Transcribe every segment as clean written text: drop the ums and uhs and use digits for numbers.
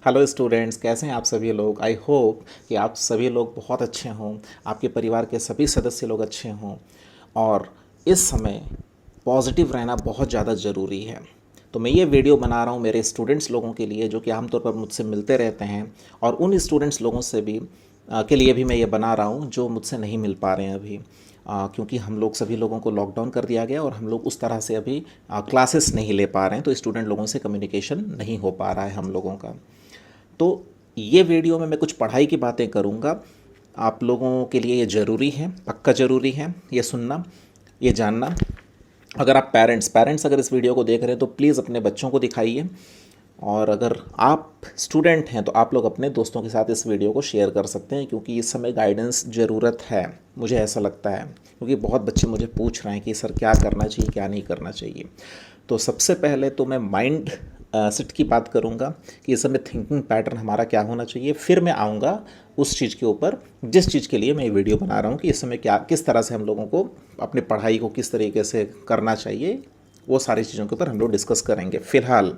Hello students, कैसे हैं आप सभी लोग। आई होप कि आप सभी लोग बहुत अच्छे हों, आपके परिवार के सभी सदस्य लोग अच्छे हों। और इस समय पॉजिटिव रहना बहुत ज़्यादा ज़रूरी है। तो मैं ये वीडियो बना रहा हूँ मेरे स्टूडेंट्स लोगों के लिए जो कि आमतौर पर मुझसे मिलते रहते हैं, और उन स्टूडेंट्स लोगों से भी के लिए भी मैं ये बना रहा हूँ जो मुझसे नहीं मिल पा रहे हैं अभी। क्योंकि हम लोग सभी लोगों को लॉकडाउन कर दिया गया और हम लोग उस तरह से अभी क्लासेस नहीं ले पा रहे हैं, तो स्टूडेंट लोगों से कम्युनिकेशन नहीं हो पा रहा है हम लोगों का। तो ये वीडियो में मैं कुछ पढ़ाई की बातें करूँगा। आप लोगों के लिए ये ज़रूरी है, पक्का ज़रूरी है ये सुनना, ये जानना। अगर आप पेरेंट्स अगर इस वीडियो को देख रहे हैं तो प्लीज़ अपने बच्चों को दिखाइए। और अगर आप स्टूडेंट हैं तो आप लोग अपने दोस्तों के साथ इस वीडियो को शेयर कर सकते हैं, क्योंकि इस समय गाइडेंस ज़रूरत है, मुझे ऐसा लगता है। क्योंकि बहुत बच्चे मुझे पूछ रहे हैं कि सर क्या करना चाहिए, क्या नहीं करना चाहिए। तो सबसे पहले तो मैं माइंड सेट की बात करूंगा कि इस समय थिंकिंग पैटर्न हमारा क्या होना चाहिए। फिर मैं आऊँगा उस चीज़ के ऊपर जिस चीज़ के लिए मैं ये वीडियो बना रहा हूँ, कि इस समय क्या किस तरह से हम लोगों को अपनी पढ़ाई को किस तरीके से करना चाहिए। वो सारी चीज़ों के ऊपर हम लोग डिस्कस करेंगे। फ़िलहाल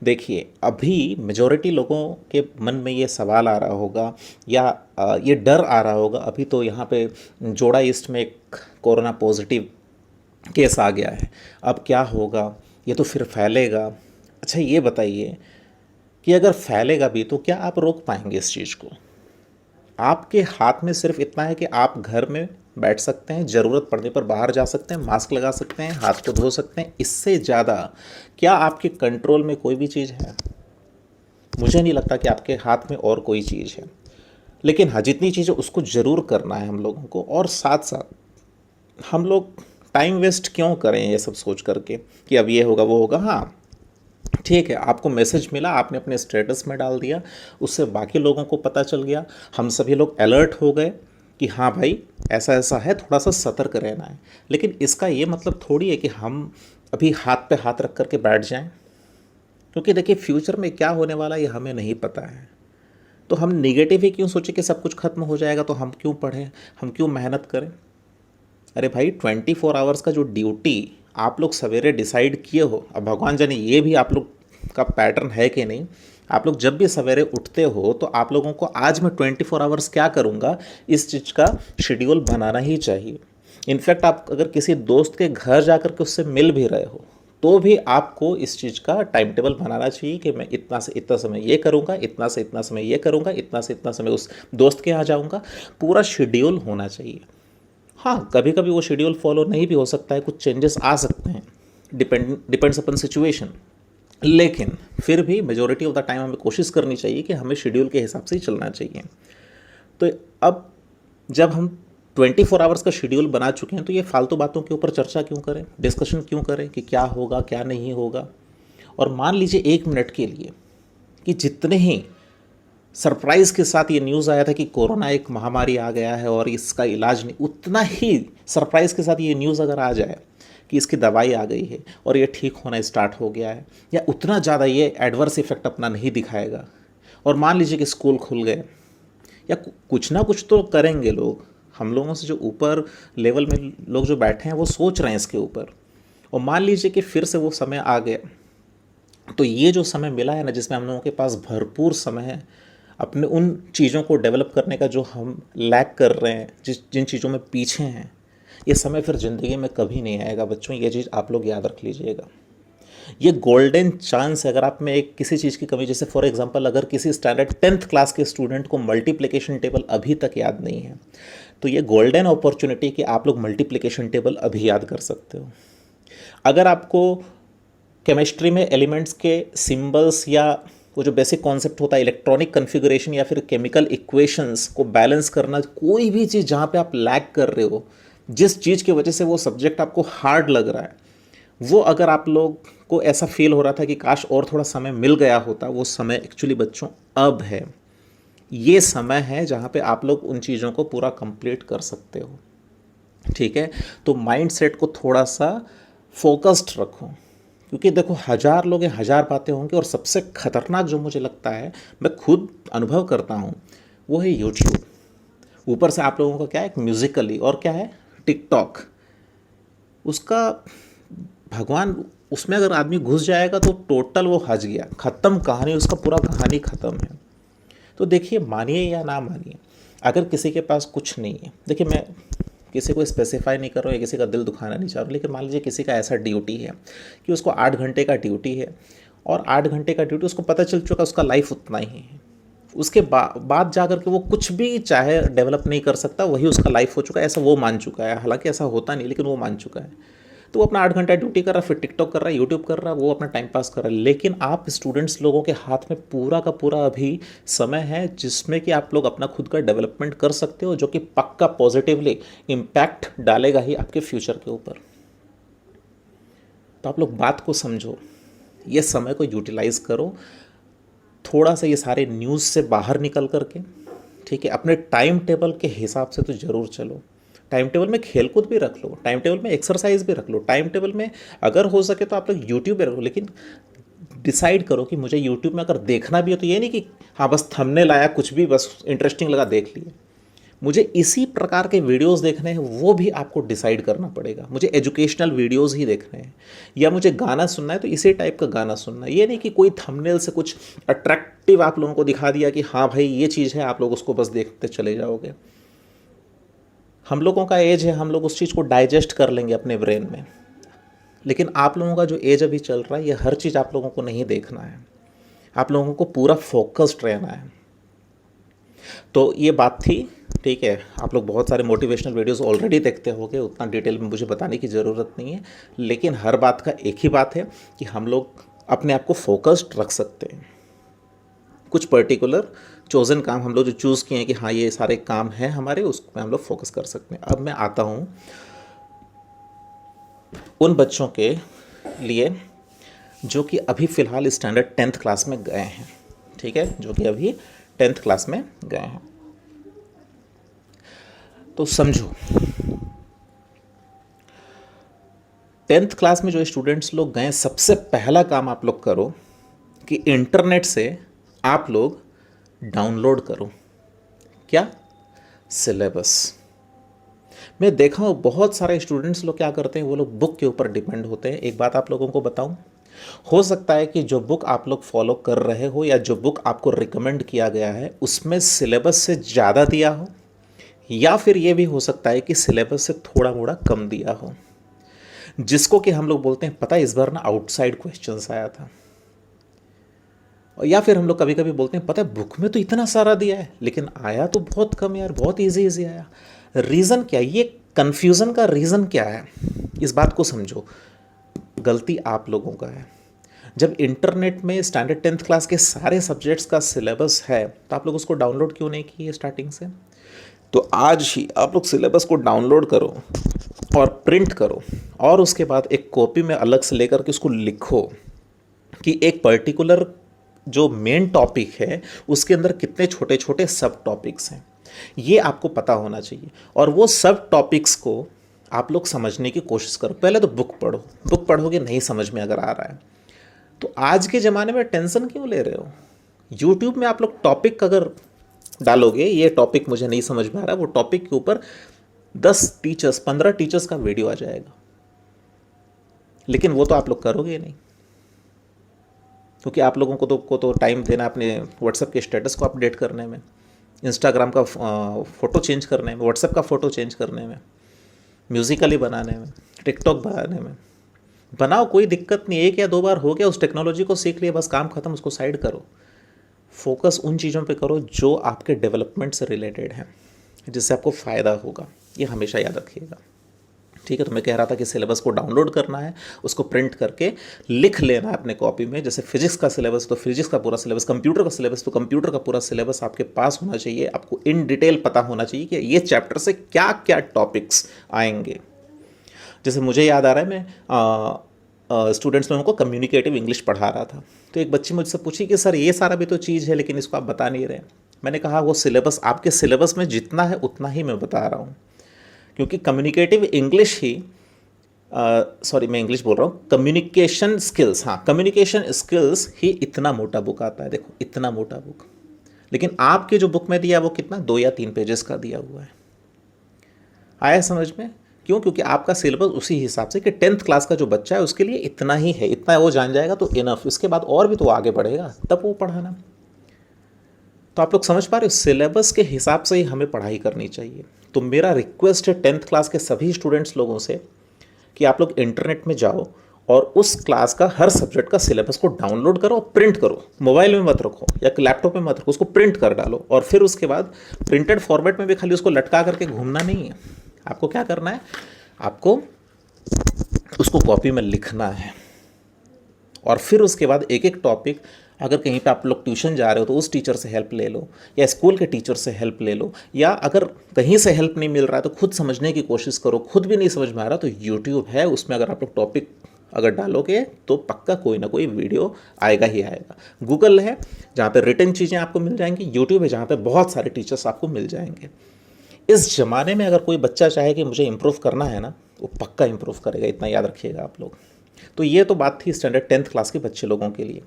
देखिए, अभी मेजॉरिटी लोगों के मन में ये सवाल आ रहा होगा या ये डर आ रहा होगा। अभी तो यहाँ पे जोड़ा ईस्ट में एक कोरोना पॉजिटिव केस आ गया है, अब क्या होगा, ये तो फिर फैलेगा। अच्छा ये बताइए कि अगर फैलेगा भी तो क्या आप रोक पाएंगे इस चीज़ को। आपके हाथ में सिर्फ इतना है कि आप घर में बैठ सकते हैं, ज़रूरत पड़ने पर बाहर जा सकते हैं, मास्क लगा सकते हैं, हाथ को धो सकते हैं। इससे ज़्यादा क्या आपके कंट्रोल में कोई भी चीज़ है? मुझे नहीं लगता कि आपके हाथ में और कोई चीज़ है। लेकिन हाँ, जितनी चीज़ें उसको ज़रूर करना है हम लोगों को। और साथ साथ हम लोग टाइम वेस्ट क्यों करें ये सब सोच करके कि अब ये होगा वो होगा। हाँ ठीक है, आपको मैसेज मिला, आपने अपने स्टेटस में डाल दिया, उससे बाकी लोगों को पता चल गया, हम सभी लोग अलर्ट हो गए कि हाँ भाई ऐसा ऐसा है, थोड़ा सा सतर्क रहना है। लेकिन इसका ये मतलब थोड़ी है कि हम अभी हाथ पे हाथ रख करके बैठ जाएं, क्योंकि देखिए फ्यूचर में क्या होने वाला है ये हमें नहीं पता है। तो हम निगेटिव ही क्यों सोचें कि सब कुछ खत्म हो जाएगा, तो हम क्यों पढ़ें, हम क्यों मेहनत करें। अरे भाई 24 आवर्स का जो ड्यूटी आप लोग सवेरे डिसाइड किए हो, अब भगवान जाने ये भी आप लोग का पैटर्न है कि नहीं। आप लोग जब भी सवेरे उठते हो तो आप लोगों को आज मैं 24 आवर्स क्या करूँगा, इस चीज़ का शेड्यूल बनाना ही चाहिए। इनफैक्ट आप अगर किसी दोस्त के घर जाकर के उससे मिल भी रहे हो तो भी आपको इस चीज़ का टाइम टेबल बनाना चाहिए कि मैं इतना से इतना समय ये करूँगा, इतना से इतना समय ये करूँगा, इतना से इतना समय उस दोस्त के यहाँ जाऊँगा। पूरा शेड्यूल होना चाहिए। हाँ, कभी कभी वो शेड्यूल फॉलो नहीं भी हो सकता है, कुछ चेंजेस आ सकते हैं, डिपेंड्स अपन सिचुएशन। लेकिन फिर भी मेजोरिटी ऑफ द टाइम हमें कोशिश करनी चाहिए कि हमें शेड्यूल के हिसाब से ही चलना चाहिए। तो अब जब हम 24 आवर्स का शेड्यूल बना चुके हैं तो ये फालतू बातों के ऊपर चर्चा क्यों करें, डिस्कशन क्यों करें कि क्या होगा क्या नहीं होगा। और मान लीजिए 1 मिनट के लिए कि जितने ही सरप्राइज़ के साथ ये न्यूज़ आया था कि कोरोना एक महामारी आ गया है और इसका इलाज नहीं, उतना ही सरप्राइज़ के साथ ये न्यूज़ अगर आ जाए कि इसकी दवाई आ गई है और ये ठीक होना स्टार्ट हो गया है, या उतना ज़्यादा ये एडवर्स इफेक्ट अपना नहीं दिखाएगा, और मान लीजिए कि स्कूल खुल गए, या कुछ ना कुछ तो करेंगे लोग। हम लोगों से जो ऊपर लेवल में लोग जो बैठे हैं वो सोच रहे हैं इसके ऊपर। और मान लीजिए कि फिर से वो समय आ गया, तो ये जो समय मिला है ना, जिसमें हम लोगों के पास भरपूर समय है अपने उन चीज़ों को डेवलप करने का जो हम लैक कर रहे हैं, जिन चीज़ों में पीछे हैं, ये समय फिर ज़िंदगी में कभी नहीं आएगा बच्चों। ये चीज़ आप लोग याद रख लीजिएगा। ये गोल्डन चांस है। अगर आप में एक किसी चीज़ की कमी, जैसे फॉर एग्जांपल अगर किसी स्टैंडर्ड 10th क्लास के स्टूडेंट को मल्टीप्लिकेशन टेबल अभी तक याद नहीं है, तो ये गोल्डन अपॉर्चुनिटी कि आप लोग मल्टीप्लिकेशन टेबल अभी याद कर सकते हो। अगर आपको केमिस्ट्री में एलिमेंट्स के सिंबल्स या वो जो बेसिक कॉन्सेप्ट होता है इलेक्ट्रॉनिक कन्फिगरेशन या फिर केमिकल इक्वेशंस को बैलेंस करना, कोई भी चीज़ जहाँ पे आप लैग कर रहे हो, जिस चीज़ की वजह से वो सब्जेक्ट आपको हार्ड लग रहा है, वो अगर आप लोग को ऐसा फील हो रहा था कि काश और थोड़ा समय मिल गया होता, वो समय एक्चुअली बच्चों अब है। ये समय है जहाँ पे आप लोग उन चीज़ों को पूरा कंप्लीट कर सकते हो। ठीक है, तो माइंड सेट को थोड़ा सा फोकस्ड रखो, क्योंकि देखो 1000 लोग हैं, 1000 बातें होंगी। और सबसे खतरनाक जो मुझे लगता है, मैं खुद अनुभव करता हूँ, वो है यूट्यूब। ऊपर से आप लोगों का क्या है, एक म्यूजिकली, और क्या है टिकटॉक। उसका भगवान उसमें अगर आदमी घुस जाएगा तो टोटल वो हज गया, ख़त्म कहानी, उसका पूरा कहानी ख़त्म है। तो देखिए, मानिए या ना मानिए, अगर किसी के पास कुछ नहीं है, देखिए मैं किसी को स्पेसिफाई नहीं कर रहा हूँ या किसी का दिल दुखाना नहीं चाह रहा, लेकिन मान लीजिए किसी का ऐसा ड्यूटी है कि उसको 8 घंटे का ड्यूटी है और 8 घंटे का ड्यूटी उसको पता चल चुका उसका लाइफ उतना ही है, उसके बाद जा कर के वो कुछ भी चाहे डेवलप नहीं कर सकता, वही उसका लाइफ हो चुका है, ऐसा वो मान चुका है। हालांकि ऐसा होता नहीं, लेकिन वो मान चुका है। तो वो अपना 8 घंटा ड्यूटी कर रहा है, फिर टिकटॉक कर रहा है, यूट्यूब कर रहा है, वो अपना टाइम पास कर रहा है। लेकिन आप स्टूडेंट्स लोगों के हाथ में पूरा का पूरा अभी समय है जिसमें कि आप लोग अपना खुद का डेवलपमेंट कर सकते हो, जो कि पक्का पॉजिटिवली इम्पैक्ट डालेगा ही आपके फ्यूचर के ऊपर। तो आप लोग बात को समझो, ये समय को यूटिलाइज करो, थोड़ा सा ये सारे न्यूज़ से बाहर निकल करके, ठीक है, अपने टाइम टेबल के हिसाब से तो ज़रूर चलो। टाइम टेबल में खेलकूद भी रख लो, टाइम टेबल में एक्सरसाइज भी रख लो, टाइम टेबल में अगर हो सके तो आप लोग यूट्यूब पे रखो, लेकिन डिसाइड करो कि मुझे यूट्यूब में अगर देखना भी हो तो ये नहीं कि हाँ बस थंबनेल आया, कुछ भी बस इंटरेस्टिंग लगा देख लिए, मुझे इसी प्रकार के वीडियोस देखने हैं, वो भी आपको डिसाइड करना पड़ेगा। मुझे एजुकेशनल वीडियोस ही देखने हैं या मुझे गाना सुनना है तो इसी टाइप का गाना सुनना है। ये नहीं कि कोई थंबनेल से कुछ अट्रैक्टिव आप लोगों को दिखा दिया कि हाँ भाई ये चीज़ है, आप लोग उसको बस देखते चले जाओगे। हम लोगों का एज है, हम लोग उस चीज़ को डाइजेस्ट कर लेंगे अपने ब्रेन में, लेकिन आप लोगों का जो एज अभी चल रहा है, ये हर चीज़ आप लोगों को नहीं देखना है, आप लोगों को पूरा फोकस्ड रहना है। तो ये बात थी, ठीक है। आप लोग बहुत सारे मोटिवेशनल वीडियोस ऑलरेडी देखते होंगे, उतना डिटेल में मुझे बताने की ज़रूरत नहीं है, लेकिन हर बात का एक ही बात है कि हम लोग अपने आप को फोकस्ड रख सकते हैं। कुछ पर्टिकुलर चोजन काम हम लोग जो चूज़ किए हैं कि हाँ ये सारे काम हैं हमारे, उसमें हम लोग फोकस कर सकते हैं। अब मैं आता हूँ उन बच्चों के लिए जो कि अभी फ़िलहाल स्टैंडर्ड 10th क्लास में गए हैं, ठीक है, जो कि अभी 10th क्लास में गए हैं। तो समझो, 10th क्लास में जो स्टूडेंट्स लोग गए, सबसे पहला काम आप लोग करो कि इंटरनेट से आप लोग डाउनलोड करो। क्या? सिलेबस। मैं देखा हूँ बहुत सारे स्टूडेंट्स लोग क्या करते हैं, वो लोग बुक के ऊपर डिपेंड होते हैं। एक बात आप लोगों को बताऊँ, हो सकता है कि जो बुक आप लोग फॉलो कर रहे हो या जो बुक आपको रिकमेंड किया गया है उसमें सिलेबस से ज़्यादा दिया हो, या फिर ये भी हो सकता है कि सिलेबस से थोड़ा मोड़ा कम दिया हो, जिसको कि हम लोग बोलते हैं पता है इस बार ना आउटसाइड क्वेश्चंस आया था। और या फिर हम लोग कभी कभी बोलते हैं पता है बुक में तो इतना सारा दिया है लेकिन आया तो बहुत कम यार, बहुत इजी आया। रीज़न क्या है? ये कन्फ्यूज़न का रीज़न क्या है? इस बात को समझो, गलती आप लोगों का है। जब इंटरनेट में स्टैंडर्ड 10th क्लास के सारे सब्जेक्ट्स का सिलेबस है तो आप लोग उसको डाउनलोड क्यों नहीं किए स्टार्टिंग से? तो आज ही आप लोग सिलेबस को डाउनलोड करो और प्रिंट करो, और उसके बाद एक कॉपी में अलग से लेकर के उसको लिखो कि एक पर्टिकुलर जो मेन टॉपिक है उसके अंदर कितने छोटे छोटे सब टॉपिक्स हैं, ये आपको पता होना चाहिए। और वो सब टॉपिक्स को आप लोग समझने की कोशिश करो। पहले तो बुक पढ़ो, बुक पढ़ोगे नहीं समझ में अगर आ रहा है तो आज के ज़माने में टेंशन क्यों ले रहे हो? यूट्यूब में आप लोग टॉपिक अगर डालोगे, ये टॉपिक मुझे नहीं समझ में आ रहा, वो टॉपिक के ऊपर 10 टीचर्स 15 टीचर्स का वीडियो आ जाएगा, लेकिन वो तो आप लोग करोगे नहीं, क्योंकि आप लोगों को तो टाइम देना अपने व्हाट्सएप के स्टेटस को अपडेट करने में, इंस्टाग्राम का फ़ोटो चेंज करने में, व्हाट्सएप का फ़ोटो चेंज करने में, म्यूज़िकली बनाने में, टिकटॉक बनाने में। बनाओ, कोई दिक्कत नहीं, 1 या 2 बार हो गया, उस टेक्नोलॉजी को सीख लिया, बस काम ख़त्म, उसको साइड करो। फोकस उन चीज़ों पे करो जो आपके डेवलपमेंट से रिलेटेड हैं, जिससे आपको फ़ायदा होगा, ये हमेशा याद रखिएगा, ठीक है। तो मैं कह रहा था कि सिलेबस को डाउनलोड करना है, उसको प्रिंट करके लिख लेना है अपने कॉपी में। जैसे फिजिक्स का सिलेबस तो फिजिक्स का पूरा सिलेबस, कंप्यूटर का सिलेबस तो कंप्यूटर का पूरा सिलेबस आपके पास होना चाहिए। आपको इन डिटेल पता होना चाहिए कि ये चैप्टर से क्या क्या टॉपिक्स आएंगे। जैसे मुझे याद आ रहा है, मैं स्टूडेंट्स लोगों को कम्युनिकेटिव इंग्लिश पढ़ा रहा था, तो एक बच्ची मुझसे पूछी कि सर ये सारा भी तो चीज़ है लेकिन इसको आप बता नहीं रहे। मैंने कहा वो सिलेबस, आपके सिलेबस में जितना है उतना ही मैं बता रहा हूँ, क्योंकि कम्युनिकेटिव इंग्लिश ही सॉरी मैं इंग्लिश बोल रहा हूँ, कम्युनिकेशन स्किल्स, हाँ कम्युनिकेशन स्किल्स ही इतना मोटा बुक आता है, देखो इतना मोटा बुक। लेकिन आपके जो बुक में दिया वो कितना, 2 या 3 पेजेस का दिया हुआ है। आया समझ में? क्यों? क्योंकि आपका सिलेबस उसी हिसाब से कि 10th क्लास का जो बच्चा है उसके लिए इतना ही है, इतना वो जान जाएगा तो इनफ, इसके बाद और भी तो आगे बढ़ेगा तब वो पढ़ाना। तो आप लोग समझ पा रहे हो, सिलेबस के हिसाब से ही हमें पढ़ाई करनी चाहिए। तो मेरा रिक्वेस्ट है 10th क्लास के सभी स्टूडेंट्स लोगों से कि आप लोग इंटरनेट में जाओ और उस क्लास का हर सब्जेक्ट का सिलेबस को डाउनलोड करो और प्रिंट करो, मोबाइल में मत रखो या लैपटॉप में मत रखो, उसको प्रिंट कर डालो। और फिर उसके बाद प्रिंटेड फॉर्मेट में भी खाली उसको लटका करके घूमना नहीं है, आपको क्या करना है, आपको उसको कॉपी में लिखना है। और फिर उसके बाद एक एक टॉपिक, अगर कहीं पे आप लोग ट्यूशन जा रहे हो तो उस टीचर से हेल्प ले लो या स्कूल के टीचर से हेल्प ले लो, या अगर कहीं से हेल्प नहीं मिल रहा है तो खुद समझने की कोशिश करो। खुद भी नहीं समझ में आ रहा तो यूट्यूब है, उसमें अगर आप लोग टॉपिक अगर डालोगे तो पक्का कोई ना कोई वीडियो आएगा ही आएगा। गूगल है जहाँ पे रिटन चीज़ें आपको मिल जाएंगी, यूट्यूब है जहाँ पे बहुत सारे टीचर्स आपको मिल जाएंगे। इस ज़माने में अगर कोई बच्चा चाहे कि मुझे इम्प्रूव करना है ना, वो पक्का इम्प्रूव करेगा, इतना याद रखिएगा आप लोग। तो ये तो बात थी स्टैंडर्ड 10th क्लास के बच्चे लोगों के लिए।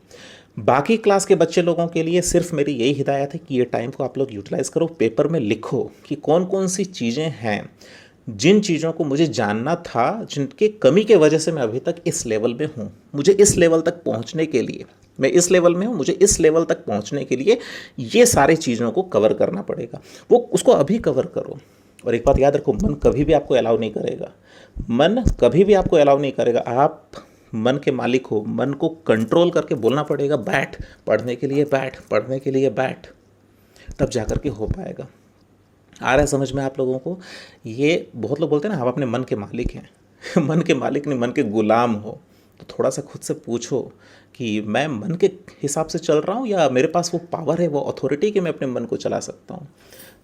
बाकी क्लास के बच्चे लोगों के लिए सिर्फ मेरी यही हिदायत है कि ये टाइम को आप लोग यूटिलाइज़ करो, पेपर में लिखो कि कौन कौन सी चीज़ें हैं, जिन चीज़ों को मुझे जानना था, जिनके कमी के वजह से मैं अभी तक इस लेवल में हूँ, मुझे इस लेवल तक पहुँचने के लिए, मैं इस लेवल में हूँ, मुझे इस लेवल तक पहुँचने के लिए ये सारी चीज़ों को कवर करना पड़ेगा। वो उसको अभी कवर करो। और एक बात याद रखो, मन कभी भी आपको अलाउ नहीं करेगा, मन कभी भी आपको अलाउ नहीं करेगा। आप मन के मालिक हो, मन को कंट्रोल करके बोलना पड़ेगा, बैठ पढ़ने के लिए, बैठ पढ़ने के लिए, बैठ, तब जाकर के हो पाएगा। आ रहा है समझ में आप लोगों को? ये बहुत लोग बोलते हैं ना आप अपने मन के मालिक हैं मन के मालिक नहीं, मन के गुलाम हो। तो थोड़ा सा खुद से पूछो कि मैं मन के हिसाब से चल रहा हूँ या मेरे पास वो पावर है, वो अथॉरिटी कि मैं अपने मन को चला सकता हूँ।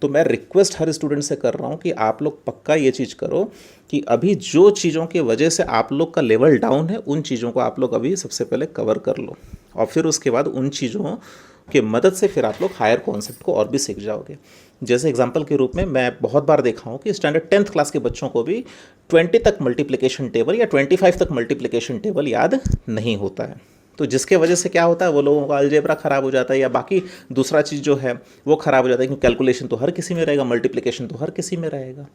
तो मैं रिक्वेस्ट हर स्टूडेंट से कर रहा हूँ कि आप लोग पक्का ये चीज़ करो कि अभी जो चीज़ों की वजह से आप लोग का लेवल डाउन है, उन चीज़ों को आप लोग अभी सबसे पहले कवर कर लो, और फिर उसके बाद उन चीज़ों के मदद से फिर आप लोग हायर कॉन्सेप्ट को और भी सीख जाओगे। जैसे एग्जांपल के रूप में मैं बहुत बार देखा हूँ कि स्टैंडर्ड 10th क्लास के बच्चों को भी 20 तक मल्टीप्लिकेशन टेबल या 25 तक मल्टीप्लिकेशन टेबल याद नहीं होता है। तो जिसके वजह से क्या होता है, वो लोगों का अलजेब्रा ख़राब हो जाता है या बाकी दूसरा चीज़ जो है वो ख़राब हो जाता है, क्योंकि कैलकुलेशन तो हर किसी में रहेगा, मल्टीप्लिकेशन तो हर किसी में रहेगा।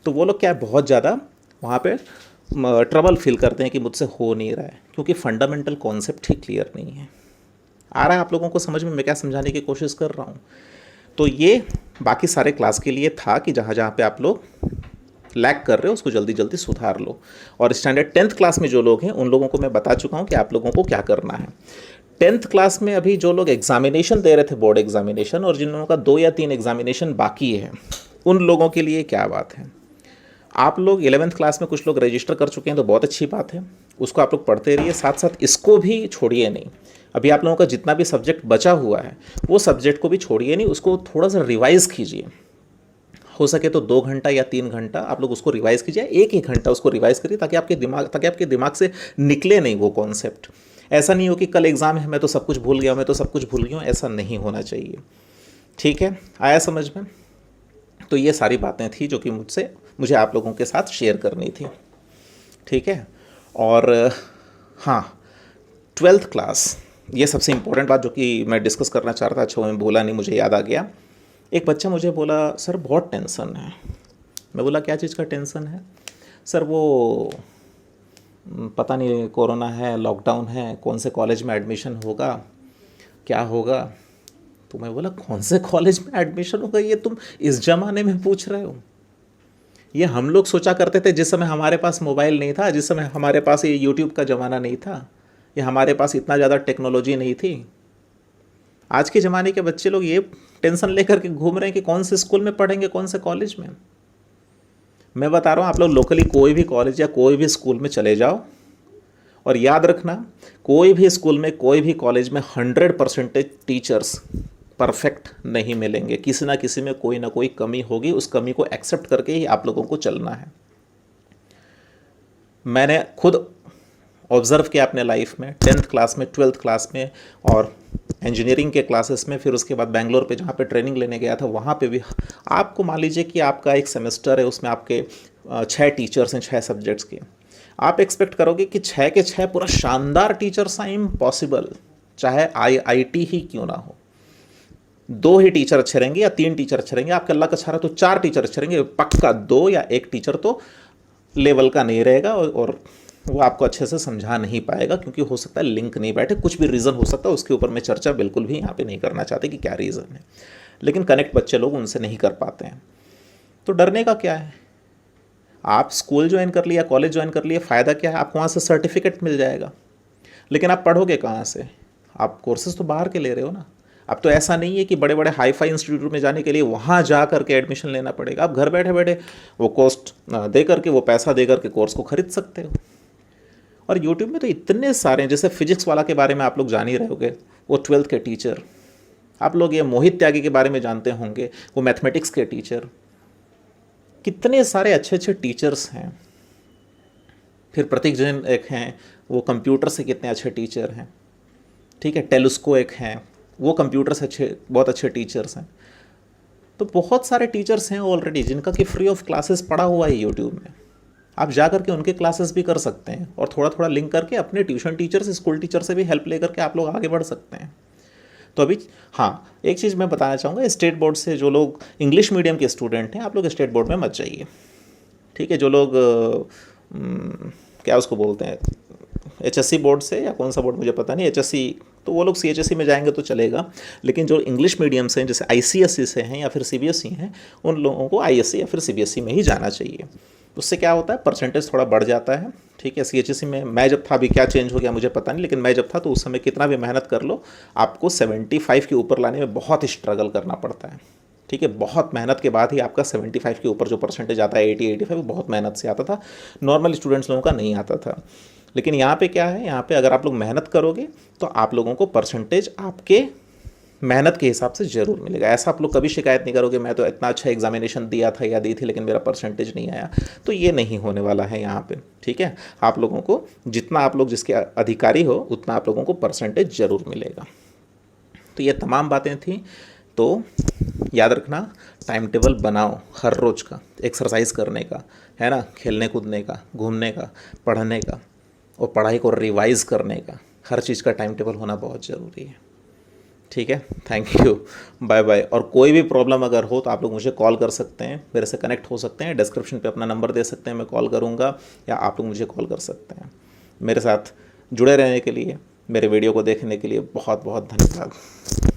तो वो लोग क्या है, बहुत ज़्यादा वहाँ पे ट्रबल फील करते हैं कि मुझसे हो नहीं रहा है, क्योंकि फंडामेंटल कॉन्सेप्ट ही क्लियर नहीं है। आ रहा है आप लोगों को समझ में मैं क्या समझाने की कोशिश कर रहा हूँ? तो ये बाकी सारे क्लास के लिए था कि जहाँ जहाँ पे आप लोग लैग कर रहे हो उसको जल्दी जल्दी सुधार लो। और स्टैंडर्ड 10th क्लास में जो लोग हैं उन लोगों को मैं बता चुका हूँ कि आप लोगों को क्या करना है। 10th क्लास में अभी जो लोग एग्जामिनेशन दे रहे थे, बोर्ड एग्जामिनेशन, और जिन लोगों का 2 या 3 एग्जामिनेशन बाकी है, उन लोगों के लिए क्या बात है, आप लोग 11th क्लास में कुछ लोग रजिस्टर कर चुके हैं तो बहुत अच्छी बात है, उसको आप लोग पढ़ते रहिए, साथ साथ इसको भी छोड़िए नहीं। अभी आप लोगों का जितना भी सब्जेक्ट बचा हुआ है वो सब्जेक्ट को भी छोड़िए नहीं, उसको थोड़ा सा रिवाइज़ कीजिए। हो सके तो 2 घंटा या 3 घंटा आप लोग उसको रिवाइज़ कीजिए, 1 घंटा उसको रिवाइज़ करिए, ताकि आपके दिमाग से निकले नहीं वो कॉन्सेप्ट। ऐसा नहीं हो कि कल एग्ज़ाम है मैं तो सब कुछ भूल गया, मैं तो सब कुछ भूल गया हूँ, ऐसा नहीं होना चाहिए। ठीक है, आया समझ में? तो ये सारी बातें थी जो कि मुझे आप लोगों के साथ शेयर करनी थी। ठीक है, और हाँ, 12th क्लास, ये सबसे इम्पोर्टेंट बात जो कि मैं डिस्कस करना चाह रहा था, अच्छा मैं बोला नहीं, मुझे याद आ गया। एक बच्चा मुझे बोला सर बहुत टेंशन है। मैं बोला क्या चीज़ का टेंशन है? सर वो पता नहीं, कोरोना है, लॉकडाउन है, कौन से कॉलेज में एडमिशन होगा, क्या होगा। तो मैं बोला कौन से कॉलेज में एडमिशन होगा, ये तुम इस ज़माने में पूछ रहे हो? ये हम लोग सोचा करते थे जिस समय हमारे पास मोबाइल नहीं था, जिस समय हमारे पास ये यूट्यूब का ज़माना नहीं था, या हमारे पास इतना ज़्यादा टेक्नोलॉजी नहीं थी। आज के ज़माने के बच्चे लोग ये टेंशन लेकर के घूम रहे हैं कि कौन से स्कूल में पढ़ेंगे, कौन से कॉलेज में। मैं बता रहा हूँ, आप लोग लोकली कोई भी कॉलेज या कोई भी स्कूल में चले जाओ, और याद रखना कोई भी स्कूल में, कोई भी कॉलेज में 100% टीचर्स परफेक्ट नहीं मिलेंगे। किसी ना किसी में कोई ना कोई कमी होगी, उस कमी को एक्सेप्ट करके ही आप लोगों को चलना है। मैंने खुद ऑब्ज़र्व किया अपने लाइफ में, 10th क्लास में, 12th क्लास में, और इंजीनियरिंग के क्लासेस में, फिर उसके बाद बेंगलोर पे जहाँ पे ट्रेनिंग लेने गया था वहाँ पे भी। आपको मान लीजिए कि आपका एक सेमेस्टर है, उसमें आपके 6 टीचर्स हैं 6 सब्जेक्ट्स के। आप एक्सपेक्ट करोगे कि 6 के 6 पूरा शानदार टीचर्स हैं, इम्पॉसिबल। चाहे IIT ही क्यों ना हो, 2 ही टीचर अच्छे रहेंगे या 3 टीचर अच्छे रहेंगे। आपके अल्लाह का चाहा तो 4 टीचर अच्छे रहेंगे, पक्का 2 या 1 टीचर तो लेवल का नहीं रहेगा और वो आपको अच्छे से समझा नहीं पाएगा, क्योंकि हो सकता है लिंक नहीं बैठे, कुछ भी रीज़न हो सकता है, उसके ऊपर मैं चर्चा बिल्कुल भी यहाँ पे नहीं करना चाहते कि क्या रीज़न है, लेकिन कनेक्ट बच्चे लोग उनसे नहीं कर पाते हैं। तो डरने का क्या है, आप स्कूल ज्वाइन कर लिया, कॉलेज ज्वाइन कर लिया, फ़ायदा क्या है, आपको वहाँ से सर्टिफिकेट मिल जाएगा, लेकिन आप पढ़ोगे कहाँ से, आप कोर्सेज तो बाहर के ले रहे हो ना। अब तो ऐसा नहीं है कि बड़े बड़े हाई फाई इंस्टीट्यूट में जाने के लिए वहाँ जा करके एडमिशन लेना पड़ेगा, आप घर बैठे बैठे वो कॉस्ट दे करके, वो पैसा दे करके कोर्स को खरीद सकते हो। और यूट्यूब में तो इतने सारे हैं, जैसे फिजिक्स वाला के बारे में आप लोग जान ही रहे होगे, वो 12th के टीचर, आप लोग ये मोहित त्यागी के बारे में जानते होंगे, वो मैथमेटिक्स के टीचर, कितने सारे अच्छे अच्छे टीचर्स हैं। फिर प्रतीक जैन एक हैं, वो कंप्यूटर से कितने अच्छे टीचर हैं, ठीक है। टेलुस्को एक हैं, वो कंप्यूटर से अच्छे, बहुत अच्छे टीचर्स हैं। तो बहुत सारे टीचर्स हैं ऑलरेडी जिनका कि फ्री ऑफ क्लासेस पड़ा हुआ है यूट्यूब में, आप जा करके उनके क्लासेस भी कर सकते हैं, और थोड़ा थोड़ा लिंक करके अपने ट्यूशन टीचर से, स्कूल टीचर से भी हेल्प लेकर के आप लोग आगे बढ़ सकते हैं। तो अभी हाँ, एक चीज़ मैं बताना चाहूँगा, स्टेट बोर्ड से जो लोग इंग्लिश मीडियम के स्टूडेंट हैं, आप लोग स्टेट बोर्ड में मत जाइए, ठीक है। जो लोग क्या उसको बोलते हैं, HSC बोर्ड से, या कौन सा बोर्ड मुझे पता नहीं, HSC, तो वो लोग CHSE में जाएंगे तो चलेगा, लेकिन जो इंग्लिश मीडियम से हैं, जैसे ICSE से हैं या फिर CBSE हैं, उन लोगों को ISC या फिर CBSE में ही जाना चाहिए। उससे क्या होता है, परसेंटेज थोड़ा बढ़ जाता है, ठीक है। CHSE में मैं जब था, अभी क्या चेंज हो गया मुझे पता नहीं, लेकिन मैं जब था तो उस समय कितना भी मेहनत कर लो, आपको 75 के ऊपर लाने में बहुत स्ट्रगल करना पड़ता है, ठीक है। बहुत मेहनत के बाद ही आपका 75 के ऊपर जो परसेंटेज आता है, 80-85, बहुत मेहनत से आता था, नॉर्मल स्टूडेंट्स लोगों का नहीं आता था। लेकिन यहाँ पे क्या है, यहाँ पे अगर आप लोग मेहनत करोगे तो आप लोगों को परसेंटेज आपके मेहनत के हिसाब से ज़रूर मिलेगा। ऐसा आप लोग कभी शिकायत नहीं करोगे मैं तो इतना अच्छा एग्जामिनेशन दिया था या दी थी लेकिन मेरा परसेंटेज नहीं आया, तो ये नहीं होने वाला है यहाँ पे, ठीक है। आप लोगों को जितना, आप लोग जिसके अधिकारी हो, उतना आप लोगों को परसेंटेज ज़रूर मिलेगा। तो ये तमाम बातें थी। तो याद रखना, टाइम टेबल बनाओ हर रोज़ का, एक्सरसाइज करने का, है ना, खेलने कूदने का, घूमने का, पढ़ने का, और पढ़ाई को रिवाइज़ करने का, हर चीज़ का टाइम टेबल होना बहुत ज़रूरी है, ठीक है। Thank you, bye bye. और कोई भी प्रॉब्लम अगर हो तो आप लोग मुझे कॉल कर सकते हैं, मेरे से कनेक्ट हो सकते हैं, डिस्क्रिप्शन पे अपना नंबर दे सकते हैं, मैं कॉल करूँगा, या आप लोग मुझे कॉल कर सकते हैं। मेरे साथ जुड़े रहने के लिए, मेरे वीडियो को देखने के लिए बहुत बहुत धन्यवाद।